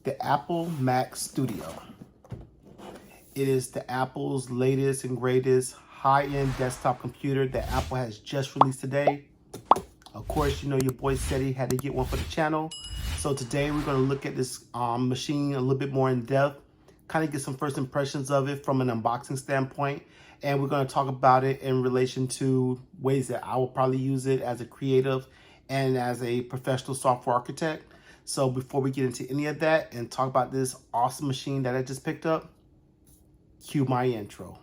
the Apple Mac Studio. It is the Apple's latest and greatest high-end desktop computer that Apple has just released today. Of course, you know your boy Ceddy had to get one for the channel. So today we're going to look at this machine a little bit more in depth, kind of get some first impressions of it from an unboxing standpoint. And we're going to talk about it in relation to ways that I will probably use it as a creative and as a professional software architect. So before we get into any of that and talk about this awesome machine that I just picked up, cue my intro.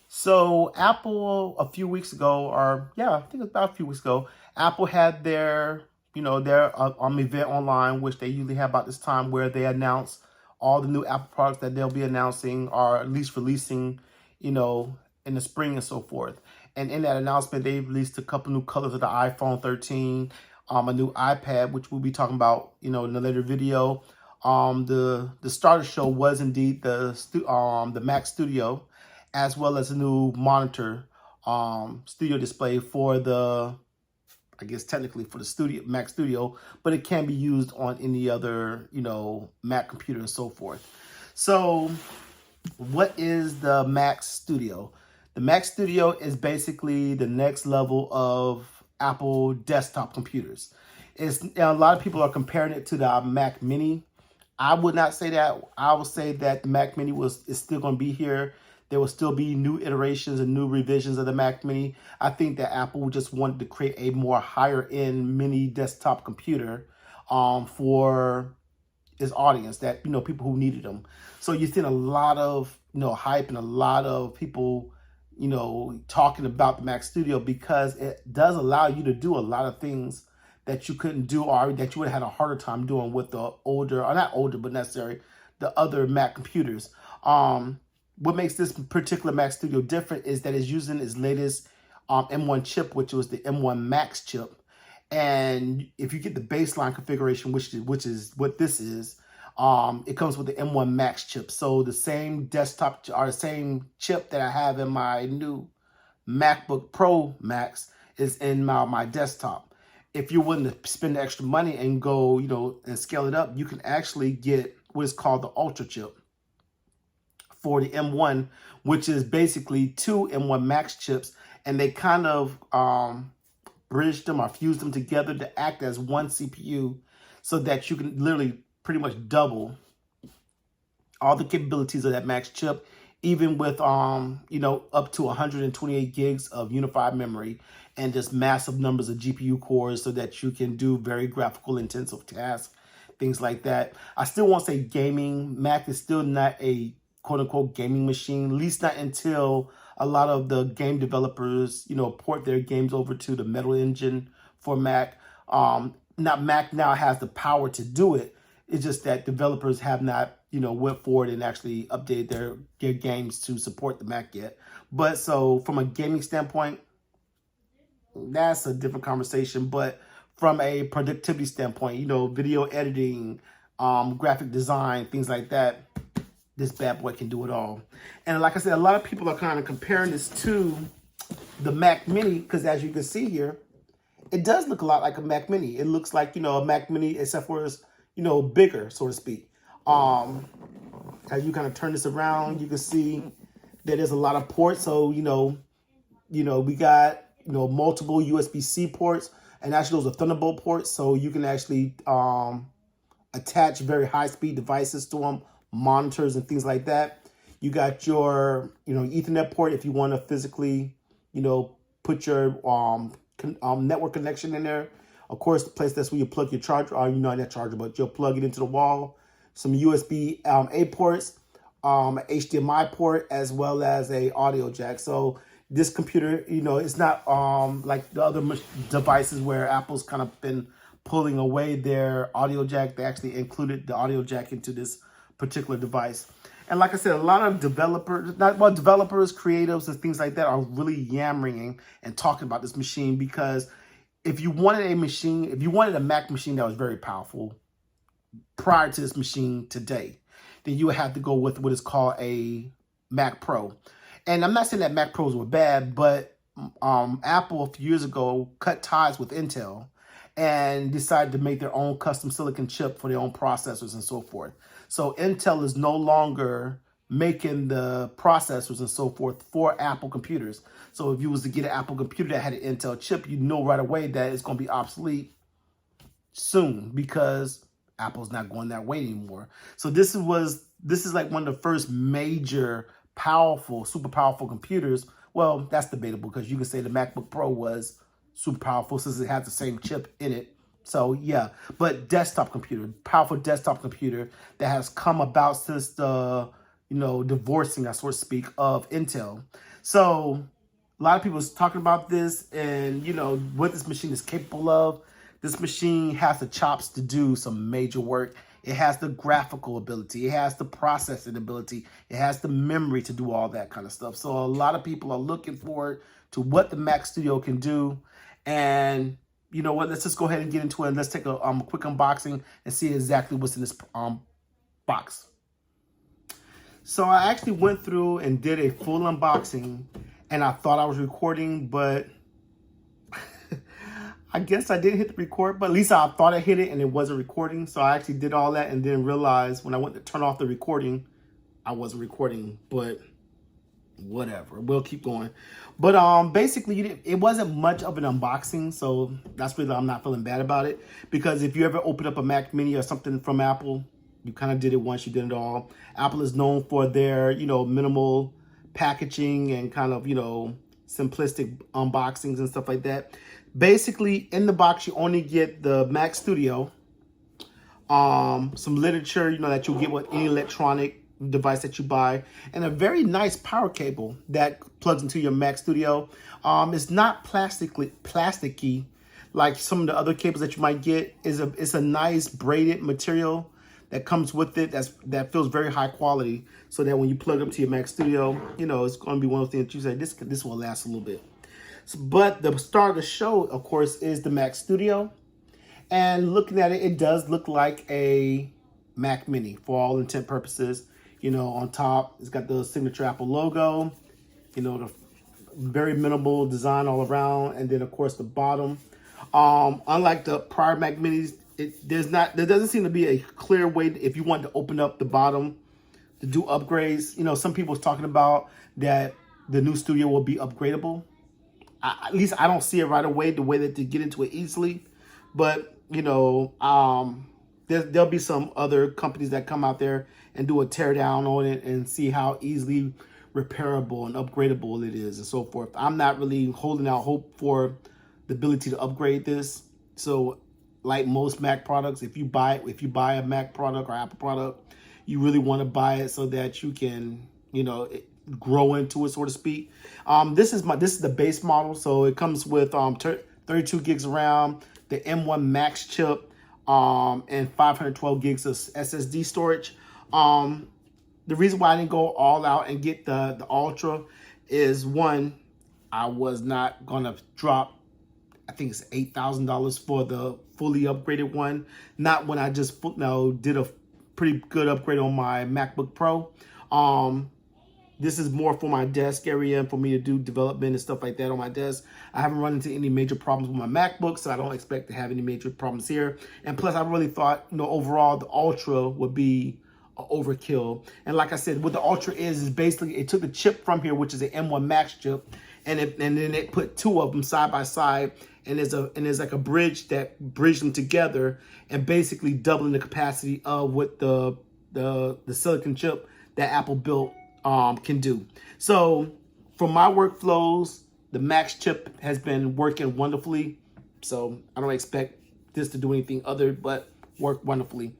So Apple a few weeks ago, or yeah, I think it was about a few weeks ago, Apple had their, their event online, which they usually have about this time, where they announce all the new Apple products that they'll be announcing, or at least releasing, in the spring and so forth. And in that announcement, they released a couple new colors of the iPhone 13, a new iPad, which we'll be talking about, in a later video. The starter show was indeed the Mac Studio, as well as a new monitor studio display for the, I guess technically for the Mac Studio, but it can be used on any other, Mac computer and so forth. So what is the Mac Studio? The Mac Studio is basically the next level of Apple desktop computers. A lot of people are comparing it to the Mac Mini. I would not say that. I would say that the Mac Mini is still going to be here. There will still be new iterations and new revisions of the Mac Mini. I think that Apple just wanted to create a more higher end mini desktop computer for its audience, that, people who needed them. So you're seeing a lot of, hype and a lot of people, talking about the Mac Studio, because it does allow you to do a lot of things that you couldn't do, or that you would have had a harder time doing with the older, or not older, but necessary, the other Mac computers. What makes this particular Mac Studio different is that it's using its latest M1 chip, which was the M1 Max chip. And if you get the baseline configuration, which is what this is, it comes with the M1 Max chip. So the same desktop, or the same chip that I have in my new MacBook Pro Max is in my desktop. If you're willing to spend the extra money and go, and scale it up, you can actually get what is called the Ultra chip for the M1, which is basically two M1 Max chips, and they kind of bridged them or fused them together to act as one CPU, so that you can literally pretty much double all the capabilities of that Max chip, even with up to 128 gigs of unified memory and just massive numbers of GPU cores, so that you can do very graphical intensive tasks, things like that. I still won't say gaming. Mac is still not a quote-unquote gaming machine, at least not until a lot of the game developers, port their games over to the Metal engine for Mac. Mac now has the power to do it. It's just that developers have not, went forward and actually updated their games to support the Mac yet. But so from a gaming standpoint, that's a different conversation. But from a productivity standpoint, video editing, graphic design, things like that, this bad boy can do it all. And like I said, a lot of people are kind of comparing this to the Mac Mini, because as you can see here, it does look a lot like a Mac Mini. It looks like, a Mac Mini, except for it's, bigger, so to speak. As you kind of turn this around, you can see that there's a lot of ports. So, we got, multiple USB-C ports, and actually those are Thunderbolt ports. So you can actually attach very high-speed devices to them, monitors and things like that. You got your, Ethernet port if you want to physically, put your network connection in there. Of course, the place that's where you plug your charger, or not charger, but you'll plug it into the wall. Some USB A ports, HDMI port, as well as a audio jack. So this computer, it's not like the other devices where Apple's kind of been pulling away their audio jack. They actually included the audio jack into this particular device. And like I said, a lot of developers, creatives and things like that are really yammering and talking about this machine, because if you wanted a Mac machine that was very powerful, prior to this machine today, then you would have to go with what is called a Mac Pro. And I'm not saying that Mac Pros were bad, but Apple a few years ago cut ties with Intel and decided to make their own custom silicon chip for their own processors and so forth. So Intel is no longer making the processors and so forth for Apple computers. So if you was to get an Apple computer that had an Intel chip, you know right away that it's going to be obsolete soon because Apple's not going that way anymore. So this is like one of the first major powerful, super powerful computers. Well, that's debatable because you can say the MacBook Pro was super powerful since it has the same chip in it. So yeah, but desktop computer, powerful desktop computer that has come about since the, divorcing, I sort of speak, of Intel. So a lot of people is talking about this and, what this machine is capable of. This machine has the chops to do some major work. It has the graphical ability. It has the processing ability. It has the memory to do all that kind of stuff. So a lot of people are looking forward to what the Mac Studio can do. And you know what? Let's just go ahead and get into it. And let's take a quick unboxing and see exactly what's in this box. So I actually went through and did a full unboxing, and I thought I was recording, but I guess I didn't hit the record, but at least I thought I hit it and it wasn't recording. So I actually did all that and then realized when I went to turn off the recording, I wasn't recording, but whatever. We'll keep going. But basically, it wasn't much of an unboxing, so that's really, I'm not feeling bad about it. Because if you ever open up a Mac Mini or something from Apple, you kind of did it once, you did it all. Apple is known for their, minimal packaging and kind of, simplistic unboxings and stuff like that. Basically, in the box, you only get the Mac Studio, some literature, that you'll get with any electronic device that you buy, and a very nice power cable that plugs into your Mac Studio. It's not plasticky like some of the other cables that you might get. It's a nice braided material that comes with it that feels very high quality, so that when you plug up to your Mac Studio, it's going to be one of those things that you say, this will last a little bit. But the star of the show, of course, is the Mac Studio. And looking at it, it does look like a Mac Mini for all intent purposes. On top, it's got the signature Apple logo, the very minimal design all around. And then, of course, the bottom. Unlike the prior Mac Minis, there doesn't seem to be a clear way if you want to open up the bottom to do upgrades. Some people was talking about that the new Studio will be upgradable. At least I don't see it right away, the way that they get into it easily. But, there'll be some other companies that come out there and do a tear down on it and see how easily repairable and upgradable it is and so forth. I'm not really holding out hope for the ability to upgrade this. So like most Mac products, if you buy a Mac product or Apple product, you really want to buy it so that you can, grow into it, so to speak. This is the base model, so it comes with 32 gigs of RAM, the M1 Max chip, and 512 gigs of SSD storage. The reason why I didn't go all out and get the Ultra is, one, I was not gonna drop, I think it's $8,000 for the fully upgraded one. Not when I just did a pretty good upgrade on my MacBook Pro. This is more for my desk area and for me to do development and stuff like that on my desk. I haven't run into any major problems with my MacBook, so I don't expect to have any major problems here. And plus, I really thought, overall, the Ultra would be an overkill. And like I said, what the Ultra is basically, it took the chip from here, which is an M1 Max chip, and then it put two of them side by side, and there's like a bridge that bridged them together, and basically doubling the capacity of what the silicon chip that Apple built can do. So for my workflows, the Max chip has been working wonderfully. So I don't expect this to do anything other but work wonderfully.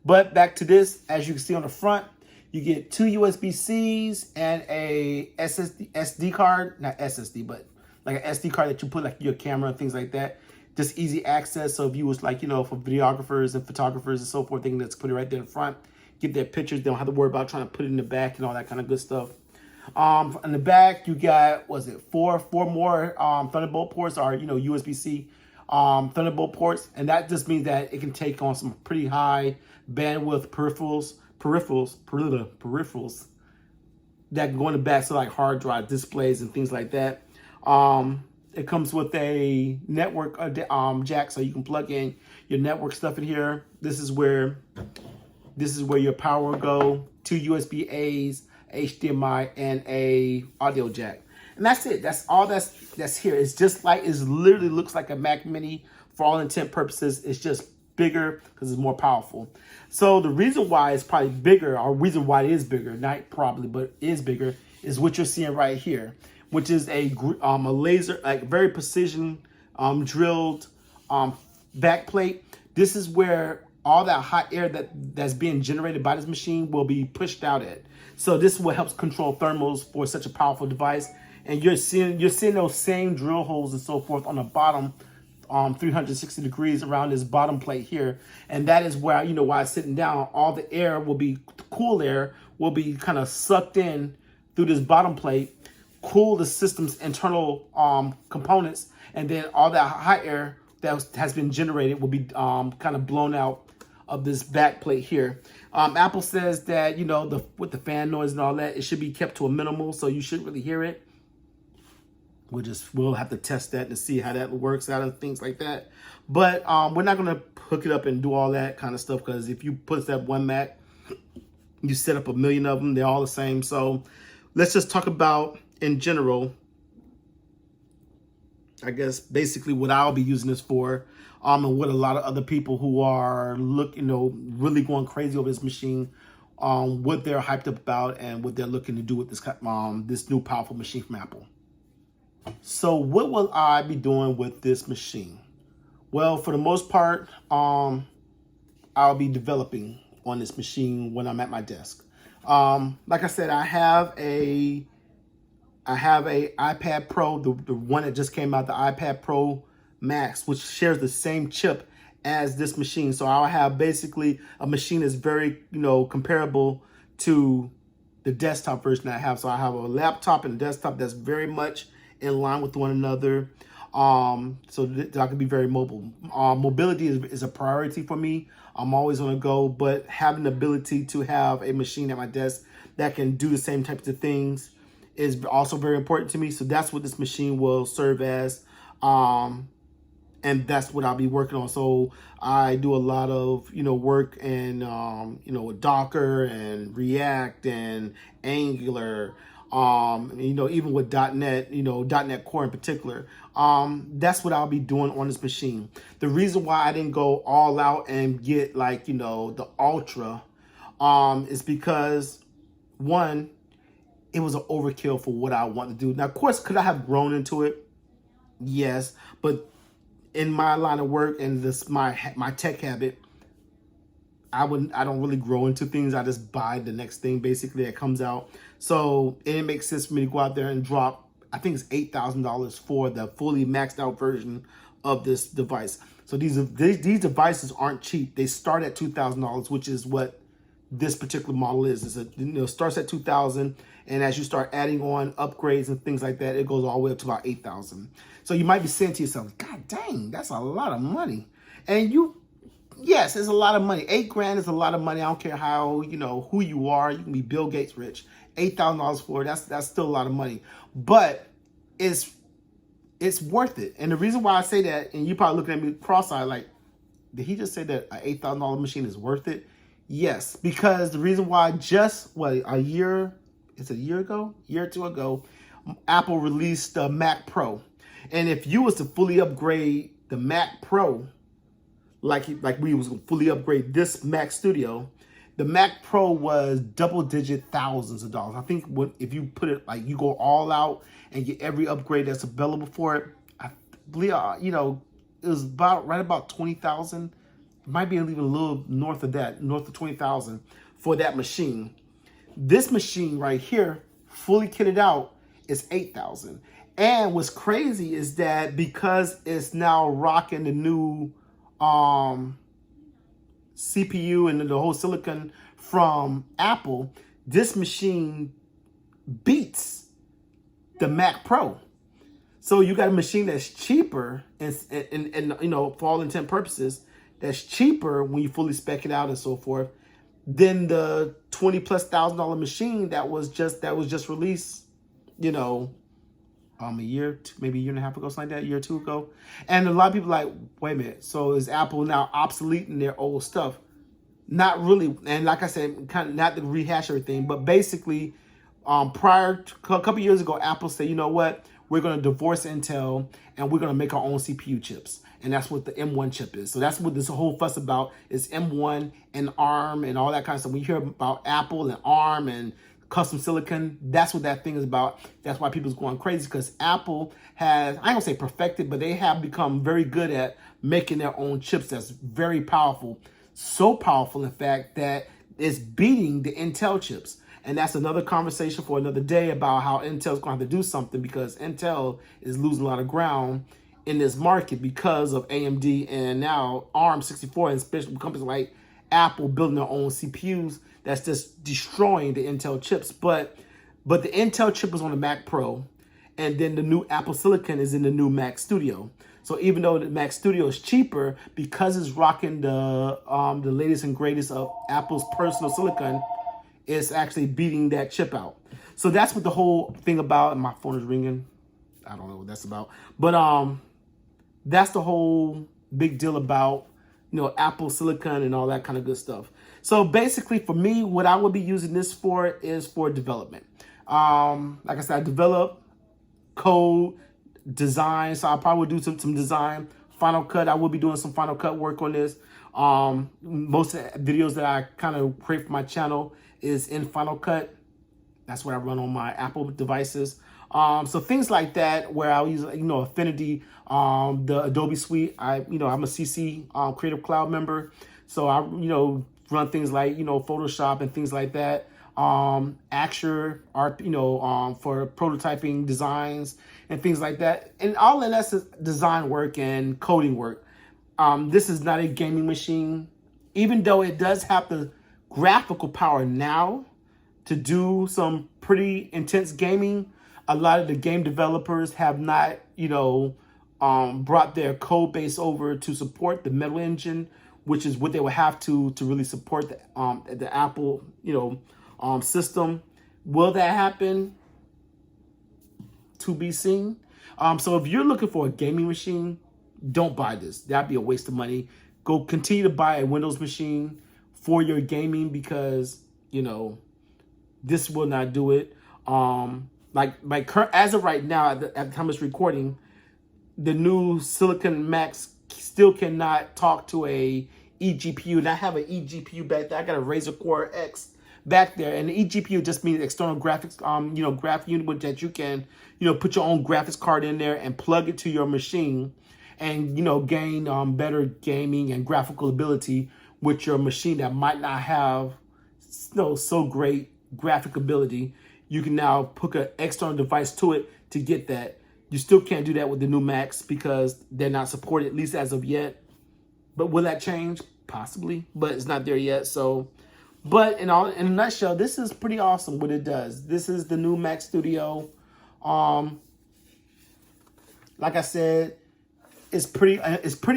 But back to this, as you can see on the front, you get two USB-Cs and a SD card, not SSD, but like an SD card that you put like your camera and things like that. Just easy access. So if you was like, for videographers and photographers and so forth, they can just put it right there in front, get their pictures. They don't have to worry about trying to put it in the back and all that kind of good stuff. In the back, you got, four more Thunderbolt ports, or, USB-C Thunderbolt ports, and that just means that it can take on some pretty high bandwidth peripherals that can go in the back, so like hard drive displays and things like that. It comes with a network jack, so you can plug in your network stuff in here. This is where your power will go. 2 USB A's, HDMI, and a audio jack. And that's it. That's all that's here. It's just like, it literally looks like a Mac Mini for all intent purposes. It's just bigger because it's more powerful. So the reason why it's probably bigger, or reason why it is bigger, not probably, but is bigger, is what you're seeing right here, which is a laser, like very precision drilled back plate. This is where all that hot air that's being generated by this machine will be pushed out at. So this is what helps control thermals for such a powerful device. And you're seeing those same drill holes and so forth on the bottom, 360 degrees around this bottom plate here. And that is where, while it's sitting down, all the air will be, cool air will be kind of sucked in through this bottom plate, cool the system's internal components, and then all that hot air that has been generated will be kind of blown out of this back plate here. Apple says that, with the fan noise and all that, it should be kept to a minimal, so you shouldn't really hear it. We'll have to test that to see how that works out and things like that. But we're not going to hook it up and do all that kind of stuff, because if you put that one Mac, you set up a million of them, they're all the same. So let's just talk about, in general, I guess basically what I'll be using this for, and what a lot of other people who are really going crazy over this machine, what they're hyped up about and what they're looking to do with this this new powerful machine from Apple. So what will I be doing with this machine? Well, for the most part, I'll be developing on this machine when I'm at my desk. Like I said, I have a iPad Pro, the one that just came out, the iPad Pro Max, which shares the same chip as this machine. So I'll have basically a machine that's very, comparable to the desktop version I have. So I have a laptop and a desktop that's very much in line with one another, so that I can be very mobile. Mobility is a priority for me. I'm always on the go, but having the ability to have a machine at my desk that can do the same types of things is also very important to me. So that's what this machine will serve as, and that's what I'll be working on. So I do a lot of work and with Docker and React and Angular, even with .NET, .NET Core in particular. That's what I'll be doing on this machine. The reason why I didn't go all out and get the Ultra, is because, one, it was an overkill for what I want to do. Now, of course, could I have grown into it? Yes, but in my line of work and my tech habit, I don't really grow into things. I just buy the next thing basically that comes out. So it makes sense for me to go out there and drop, I think it's $8,000 for the fully maxed out version of this device. So these devices aren't cheap. They start at $2,000, which is what this particular model is. It starts at $2,000, and as you start adding on upgrades and things like that, it goes all the way up to about $8,000. So you might be saying to yourself, God dang, that's a lot of money. And yes, it's a lot of money. $8,000 is a lot of money. I don't care how, who you are. You can be Bill Gates rich. $8,000 for it, that's still a lot of money. But it's worth it. And the reason why I say that, and you probably looking at me cross-eyed like, did he just say that an $8,000 machine is worth it? Yes, because the reason why a year or two ago, Apple released the Mac Pro. And if you was to fully upgrade the Mac Pro, like we was going to fully upgrade this Mac Studio, the Mac Pro was double-digit thousands of dollars. I think if you put it, you go all out and get every upgrade that's available for it, I believe, it was right about 20,000. It might be even a little north of that, north of 20,000 for that machine. This machine right here, fully kitted out, is 8,000. And what's crazy is that because it's now rocking the new CPU and the whole silicon from Apple, this machine beats the Mac Pro. So you got a machine that's cheaper and you know, for all intent purposes, that's cheaper when you fully spec it out and so forth than the $20,000+ machine that was just released, you know, a year, maybe a year and a half ago, something like that, a year or two ago. And a lot of people are like, wait a minute, so is Apple now obsolete in their old stuff? Not really. And like I said, kind of not to rehash everything, but basically, prior to a couple years ago, Apple said, you know what, we're going to divorce Intel and we're going to make our own CPU chips. And that's what the M1 chip is. So that's what this whole fuss about is, M1 and ARM and all that kind of stuff. We hear about Apple and ARM and custom silicon. That's what that thing is about. That's why people's going crazy, because Apple has, I don't say perfected, but they have become very good at making their own chips that's very powerful. So powerful, in fact, that it's beating the Intel chips. And that's another conversation for another day about how Intel's going to have to do something, because Intel is losing a lot of ground in this market because of AMD and now ARM64, and especially companies like Apple building their own CPUs. That's just destroying the Intel chips. But the Intel chip is on the Mac Pro, and then the new Apple Silicon is in the new Mac Studio. So even though the Mac Studio is cheaper, because it's rocking the latest and greatest of Apple's personal silicon, it's actually beating that chip out. So that's what the whole thing about. And my phone is ringing. I don't know what that's about, but that's the whole big deal about, you know, Apple Silicon and all that kind of good stuff. So basically, for me, what I would be using this for is for development. Like I said, I develop code, design. So I probably will do some design. Final Cut, I will be doing some Final Cut work on this. Most of the videos that I kind of create for my channel is in Final Cut. That's what I run on my Apple devices. So things like that, where I'll use, you know, Affinity, the Adobe Suite. I'm a CC Creative Cloud member, so I, you know, run things like, you know, Photoshop and things like that. Axure art, you know, for prototyping designs and things like that. And all of that's design work and coding work. This is not a gaming machine, even though it does have the graphical power now to do some pretty intense gaming. A lot of the game developers have not, you know, brought their code base over to support the Metal Engine, which is what they would have to really support the Apple, you know, system. Will that happen? To be seen. So if you're looking for a gaming machine, don't buy this. That'd be a waste of money. Go continue to buy a Windows machine for your gaming, because, you know, this will not do it. As of right now, at the time of recording, the new Silicon Macs still cannot talk to a eGPU. And I have an eGPU back there. I got a Razer Core X back there, and the eGPU just means external graphics, you know, graphic unit that you can, you know, put your own graphics card in there and plug it to your machine, and, you know, gain better gaming and graphical ability with your machine that might not have, you know, so great graphic ability. You can now put an external device to it to get that. You still can't do that with the new Macs because they're not supported, at least as of yet. But will that change? Possibly, but it's not there yet. So, but in a nutshell, this is pretty awesome what it does. This is the new Mac Studio. Like I said, it's pretty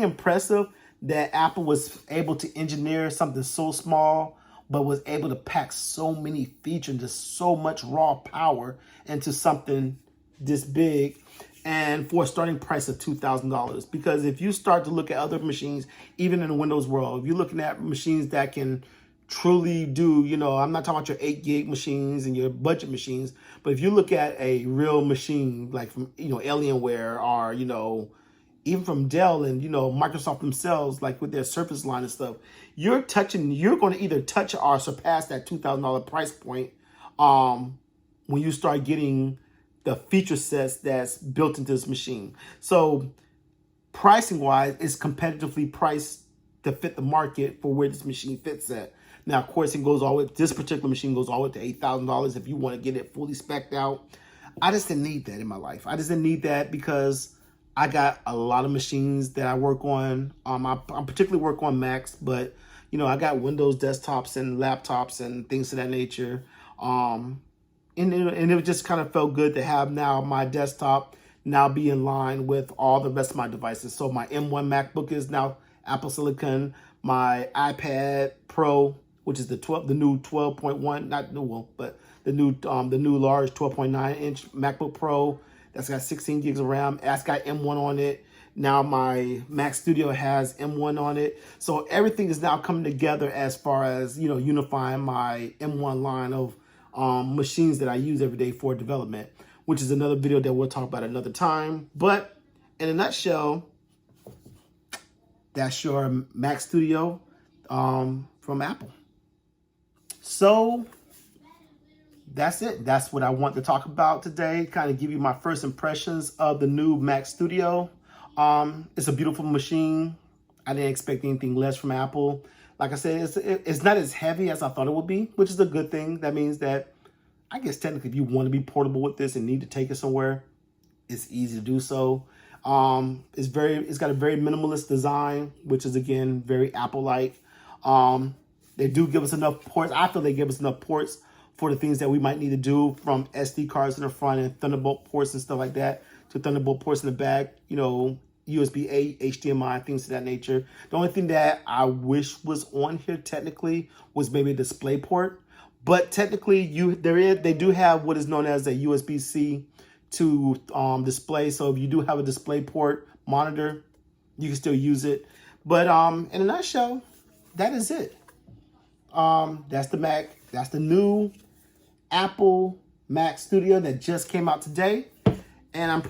impressive that Apple was able to engineer something so small, but was able to pack so many features and just so much raw power into something this big, and for a starting price of $2,000. Because if you start to look at other machines, even in the Windows world, if you're looking at machines that can truly do, you know, I'm not talking about your 8 gig machines and your budget machines, but if you look at a real machine like from, you know, Alienware, or, you know, even from Dell and, you know, Microsoft themselves, like with their Surface line and stuff, you're going to either touch or surpass that $2,000 price point when you start getting the feature sets that's built into this machine. So pricing wise, it's competitively priced to fit the market for where this machine fits at. Now, of course, it goes all the way, this particular machine goes all the way to $8,000 if you want to get it fully spec'd out. I just didn't need that in my life. I just didn't need that because I got a lot of machines that I work on. I particularly work on Macs, but, you know, I got Windows desktops and laptops and things of that nature. And it just kind of felt good to have now my desktop now be in line with all the rest of my devices. So my M1 MacBook is now Apple Silicon. My iPad Pro, which is the new 12.1, not new one, but the new large 12.9-inch MacBook Pro that's got 16 gigs of RAM. That's got M1 on it. Now my Mac Studio has M1 on it. So everything is now coming together as far as, unifying my M1 line of machines that I use every day for development, which is another video that we'll talk about another time. But in a nutshell, that's your Mac Studio from Apple. So that's it. That's what I want to talk about today. Kind of give you my first impressions of the new Mac Studio. It's a beautiful machine. I didn't expect anything less from Apple. Like I said, it's not as heavy as I thought it would be, which is a good thing. That means that I guess technically if you want to be portable with this and need to take it somewhere, it's easy to do so. It's got a very minimalist design, which is again very Apple-like. They do give us enough ports. I feel they give us enough ports for the things that we might need to do, from SD cards in the front and Thunderbolt ports and stuff like that to Thunderbolt ports in the back, USB-A, HDMI, things of that nature. The only thing that I wish was on here technically was maybe a display port. But technically, they do have what is known as a USB-C to display. So if you do have a display port monitor, you can still use it. But in a nutshell, that is it. That's the Mac. That's the new Apple Mac Studio that just came out today, and I'm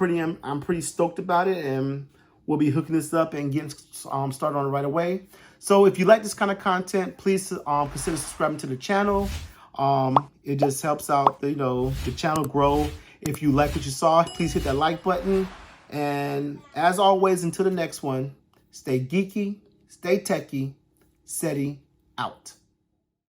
pretty stoked about it. And we'll be hooking this up and getting started on it right away. So if you like this kind of content, please consider subscribing to the channel. It just helps out the channel grow. If you like what you saw, please hit that like button. And as always, until the next one, stay geeky, stay techie. Ceddy out.